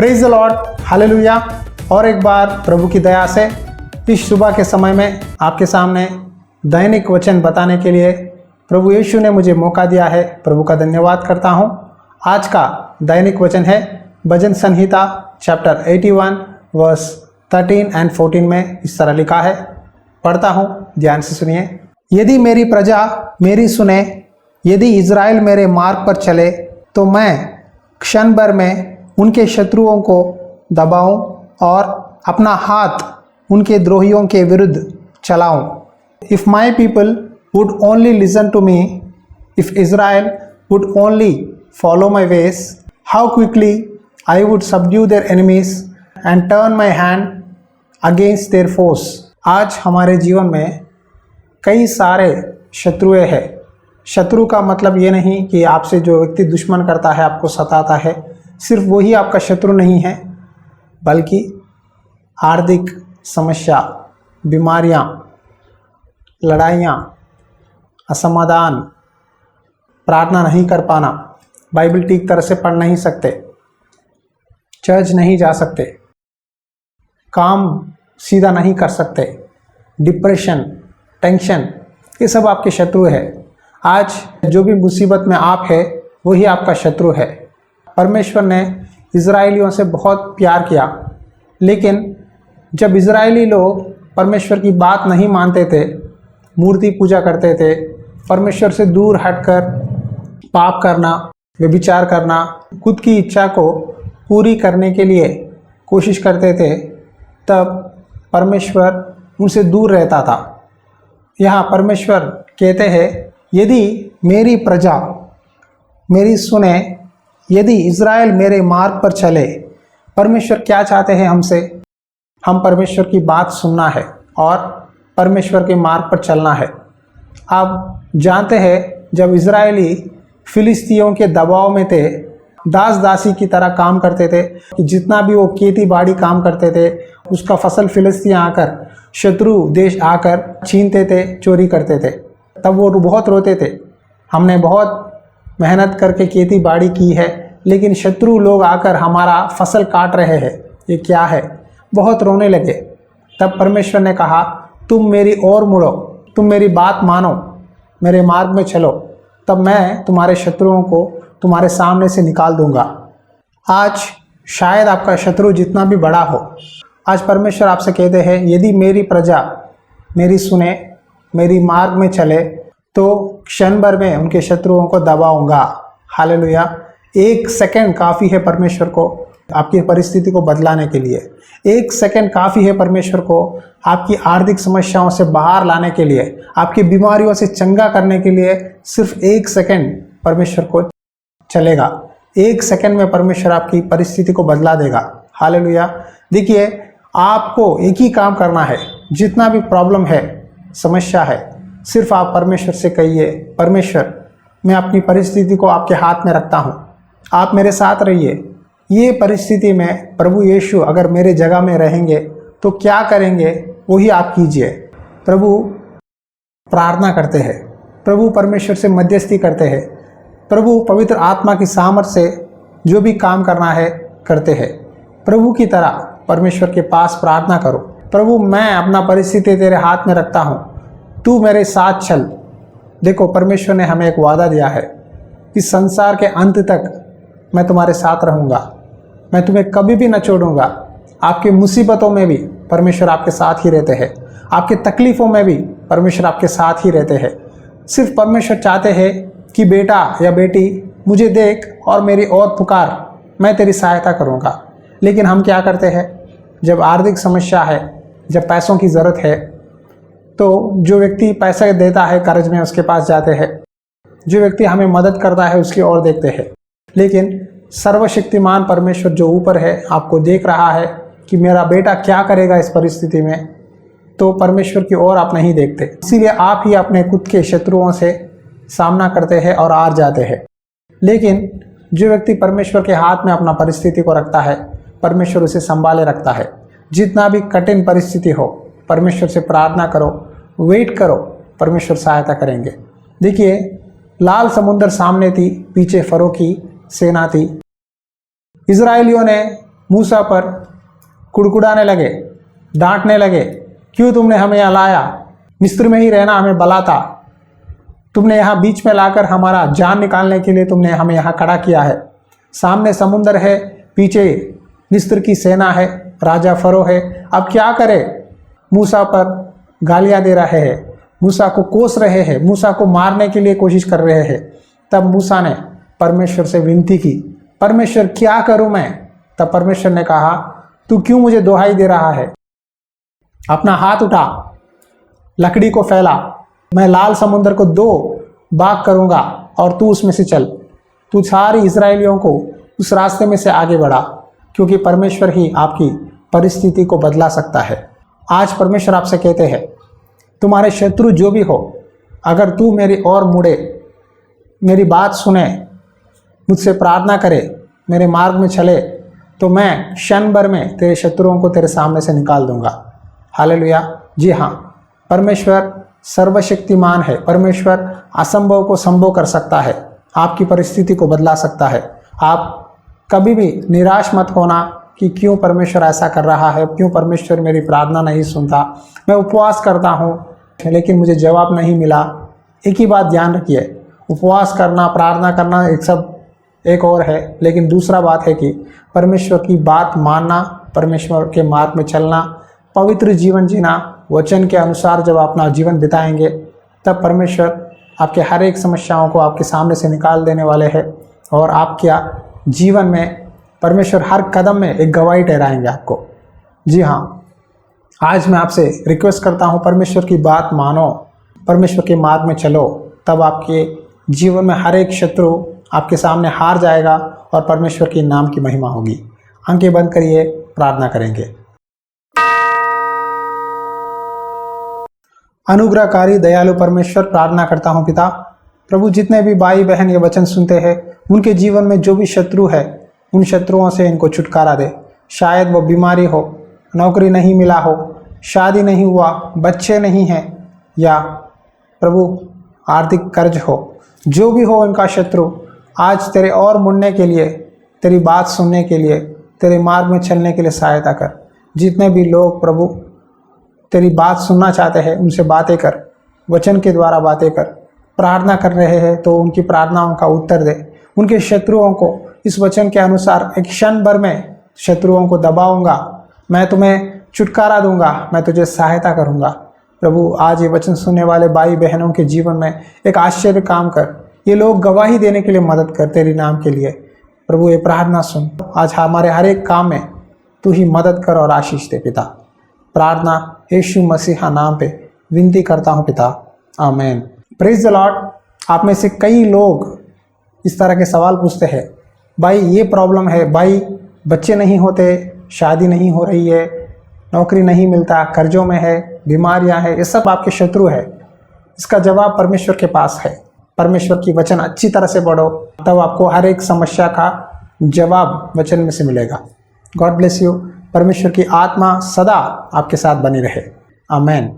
Praise the Lord, hallelujah. और एक बार प्रभु की दया से इस सुबह के समय में आपके सामने दैनिक वचन बताने के लिए प्रभु यीशु ने मुझे मौका दिया है। प्रभु का धन्यवाद करता हूँ। आज का दैनिक वचन है भजन संहिता चैप्टर 81 वर्स 13 एंड 14 में इस तरह लिखा है। पढ़ता हूँ, ध्यान से सुनिए। यदि मेरी प्रजा मेरी सुने, यदि इज़राइल मेरे मार्ग पर चले, तो मैं क्षण भर में उनके शत्रुओं को दबाऊं और अपना हाथ उनके द्रोहियों के विरुद्ध चलाऊं। If my people would only listen to me, if Israel would only follow my ways, how quickly I would subdue their enemies and turn my hand against their force. आज हमारे जीवन में कई सारे शत्रुएं हैं। शत्रु का मतलब ये नहीं कि आपसे जो व्यक्ति दुश्मन करता है, आपको सताता है, सिर्फ वही आपका शत्रु नहीं है, बल्कि आर्थिक समस्या, बीमारियां, लड़ाइयां, असमाधान, प्रार्थना नहीं कर पाना, बाइबल ठीक तरह से पढ़ नहीं सकते, चर्च नहीं जा सकते, काम सीधा नहीं कर सकते, डिप्रेशन, टेंशन, ये सब आपके शत्रु है। आज जो भी मुसीबत में आप है, वही आपका शत्रु है। परमेश्वर ने इज़राइलियों से बहुत प्यार किया, लेकिन जब इज़राइली लोग परमेश्वर की बात नहीं मानते थे, मूर्ति पूजा करते थे, परमेश्वर से दूर हटकर पाप करना, व्यभिचार करना, खुद की इच्छा को पूरी करने के लिए कोशिश करते थे, तब परमेश्वर उनसे दूर रहता था। यहाँ परमेश्वर कहते हैं, यदि मेरी प्रजा मेरी सुने, यदि इज़राइल मेरे मार्ग पर चले। परमेश्वर क्या चाहते हैं हमसे? हम परमेश्वर की बात सुनना है और परमेश्वर के मार्ग पर चलना है। आप जानते हैं, जब इज़राइली फिलिस्तियों के दबाव में थे, दास दासी की तरह काम करते थे, जितना भी वो खेती बाड़ी काम करते थे, उसका फसल फिलिस्तियाँ आकर, शत्रु देश आकर छीनते थे, चोरी करते थे, तब वो बहुत रोते थे। हमने बहुत मेहनत करके खेती बाड़ी की है, लेकिन शत्रु लोग आकर हमारा फसल काट रहे हैं, ये क्या है? बहुत रोने लगे। तब परमेश्वर ने कहा, तुम मेरी ओर मुड़ो, तुम मेरी बात मानो, मेरे मार्ग में चलो, तब मैं तुम्हारे शत्रुओं को तुम्हारे सामने से निकाल दूंगा। आज शायद आपका शत्रु जितना भी बड़ा हो, आज परमेश्वर आपसे कहते हैं, यदि मेरी प्रजा मेरी सुने, मेरी मार्ग में चले, तो क्षण भर में उनके शत्रुओं को दबाऊंगा। हालेलुया। एक सेकंड काफ़ी है परमेश्वर को आपकी परिस्थिति को बदलाने के लिए। एक सेकंड काफ़ी है परमेश्वर को आपकी आर्थिक समस्याओं से बाहर लाने के लिए, आपकी बीमारियों से चंगा करने के लिए। सिर्फ एक सेकंड परमेश्वर को चलेगा। एक सेकंड में परमेश्वर आपकी परिस्थिति को बदला देगा। हालेलुया। देखिए, आपको एक ही काम करना है। जितना भी प्रॉब्लम है, समस्या है, सिर्फ आप परमेश्वर से कहिए, परमेश्वर, मैं अपनी परिस्थिति को आपके हाथ में रखता हूँ, आप मेरे साथ रहिए। ये परिस्थिति में प्रभु यीशु अगर मेरे जगह में रहेंगे तो क्या करेंगे, वही आप कीजिए। प्रभु प्रार्थना करते हैं, प्रभु परमेश्वर से मध्यस्थी करते हैं, प्रभु पवित्र आत्मा की सामर्थ से जो भी काम करना है करते हैं। प्रभु की तरह परमेश्वर के पास प्रार्थना करो, प्रभु मैं अपना परिस्थिति तेरे हाथ में रखता हूँ, तू मेरे साथ चल। देखो, परमेश्वर ने हमें एक वादा दिया है, इस संसार के अंत तक मैं तुम्हारे साथ रहूँगा, मैं तुम्हें कभी भी न छोड़ूंगा। आपकी मुसीबतों में भी परमेश्वर आपके साथ ही रहते हैं, आपके तकलीफ़ों में भी परमेश्वर आपके साथ ही रहते हैं। सिर्फ परमेश्वर चाहते हैं कि बेटा या बेटी मुझे देख और मेरी ओर पुकार, मैं तेरी सहायता करूँगा। लेकिन हम क्या करते हैं, जब आर्थिक समस्या है, जब पैसों की ज़रूरत है, तो जो व्यक्ति पैसा देता है कर्ज में, उसके पास जाते हैं। जो व्यक्ति हमें मदद करता है, उसकी ओर देखते हैं। लेकिन सर्वशक्तिमान परमेश्वर जो ऊपर है, आपको देख रहा है कि मेरा बेटा क्या करेगा इस परिस्थिति में, तो परमेश्वर की ओर आप नहीं देखते। इसीलिए आप ही अपने खुद के शत्रुओं से सामना करते हैं और हार जाते हैं। लेकिन जो व्यक्ति परमेश्वर के हाथ में अपना परिस्थिति को रखता है, परमेश्वर उसे संभाले रखता है। जितना भी कठिन परिस्थिति हो, परमेश्वर से प्रार्थना करो, वेट करो, परमेश्वर सहायता करेंगे। देखिए, लाल समुद्र सामने थी, पीछे फरो की सेना थी। इज़राइलियों ने मूसा पर कुड़कुड़ाने लगे, डांटने लगे, क्यों तुमने हमें यहाँ लाया, मिस्र में ही रहना हमें भला था, तुमने यहाँ बीच में लाकर हमारा जान निकालने के लिए तुमने हमें यहाँ खड़ा किया है। सामने समुंदर है, पीछे मिस्र की सेना है, राजा फरो है, अब क्या करे। मूसा पर गालियाँ दे रहे हैं, मूसा को कोस रहे हैं, मूसा को मारने के लिए कोशिश कर रहे हैं। तब मूसा ने परमेश्वर से विनती की, परमेश्वर क्या करूं मैं। तब परमेश्वर ने कहा, तू क्यों मुझे दुहाई दे रहा है, अपना हाथ उठा, लकड़ी को फैला, मैं लाल समुद्र को 2 भाग करूंगा और तू उसमें से चल। तू सारी इस्राएलियों को उस रास्ते में से आगे बढ़ा, क्योंकि परमेश्वर ही आपकी परिस्थिति को बदला सकता है। आज परमेश्वर आपसे कहते हैं, तुम्हारे शत्रु जो भी हो, अगर तू मेरी ओर मुड़े, मेरी बात सुने, मुझसे प्रार्थना करे, मेरे मार्ग में चले, तो मैं क्षण भर में तेरे शत्रुओं को तेरे सामने से निकाल दूंगा। हालेलुया। जी हाँ, परमेश्वर सर्वशक्तिमान है। परमेश्वर असंभव को संभव कर सकता है, आपकी परिस्थिति को बदला सकता है। आप कभी भी निराश मत होना कि क्यों परमेश्वर ऐसा कर रहा है, क्यों परमेश्वर मेरी प्रार्थना नहीं सुनता, मैं उपवास करता हूँ लेकिन मुझे जवाब नहीं मिला। एक ही बात ध्यान रखिए, उपवास करना, प्रार्थना करना एक और है, लेकिन दूसरा बात है कि परमेश्वर की बात मानना, परमेश्वर के मार्ग में चलना, पवित्र जीवन जीना, वचन के अनुसार जब अपना जीवन बिताएंगे, तब परमेश्वर आपके हर एक समस्याओं को आपके सामने से निकाल देने वाले हैं और आपके जीवन में परमेश्वर हर कदम में एक गवाही ठहराएंगे आपको। जी हाँ, आज मैं आपसे रिक्वेस्ट करता हूँ, परमेश्वर की बात मानो, परमेश्वर के मार्ग में चलो, तब आपके जीवन में हर एक शत्रु आपके सामने हार जाएगा और परमेश्वर के नाम की महिमा होगी। आंखें बंद करिए, प्रार्थना करेंगे। अनुग्रहकारी दयालु परमेश्वर, प्रार्थना करता हूँ पिता प्रभु, जितने भी भाई बहन ये वचन सुनते हैं, उनके जीवन में जो भी शत्रु है, उन शत्रुओं से इनको छुटकारा दे। शायद वो बीमारी हो, नौकरी नहीं मिला हो, शादी नहीं हुआ, बच्चे नहीं हैं, या प्रभु आर्थिक कर्ज हो, जो भी हो उनका शत्रु, आज तेरे और मुड़ने के लिए, तेरी बात सुनने के लिए, तेरे मार्ग में चलने के लिए सहायता कर। जितने भी लोग प्रभु तेरी बात सुनना चाहते हैं, उनसे बातें कर, वचन के द्वारा बातें कर, प्रार्थना कर रहे हैं तो उनकी प्रार्थनाओं का उत्तर दे। उनके शत्रुओं को इस वचन के अनुसार एक क्षण भर में शत्रुओं को दबाऊंगा, मैं तुम्हें छुटकारा दूंगा, मैं तुझे सहायता करूंगा। प्रभु आज ये वचन सुनने वाले भाई बहनों के जीवन में एक आश्चर्य काम कर, ये लोग गवाही देने के लिए मदद कर तेरी नाम के लिए। प्रभु ये प्रार्थना सुन, आज हमारे हर एक काम में तू ही मदद कर और आशीष दे पिता। प्रार्थना यीशु मसीहा नाम पे विनती करता हूँ पिता, आमीन। Praise the Lord. आप में से कई लोग इस तरह के सवाल पूछते हैं, भाई ये प्रॉब्लम है, भाई बच्चे नहीं होते, शादी नहीं हो रही है, नौकरी नहीं मिलता, कर्जों में है, बीमारियां हैं, ये सब आपके शत्रु है। इसका जवाब परमेश्वर के पास है। परमेश्वर की वचन अच्छी तरह से पढ़ो, तब आपको हर एक समस्या का जवाब वचन में से मिलेगा। God bless you. परमेश्वर की आत्मा सदा आपके साथ बनी रहे। आमीन।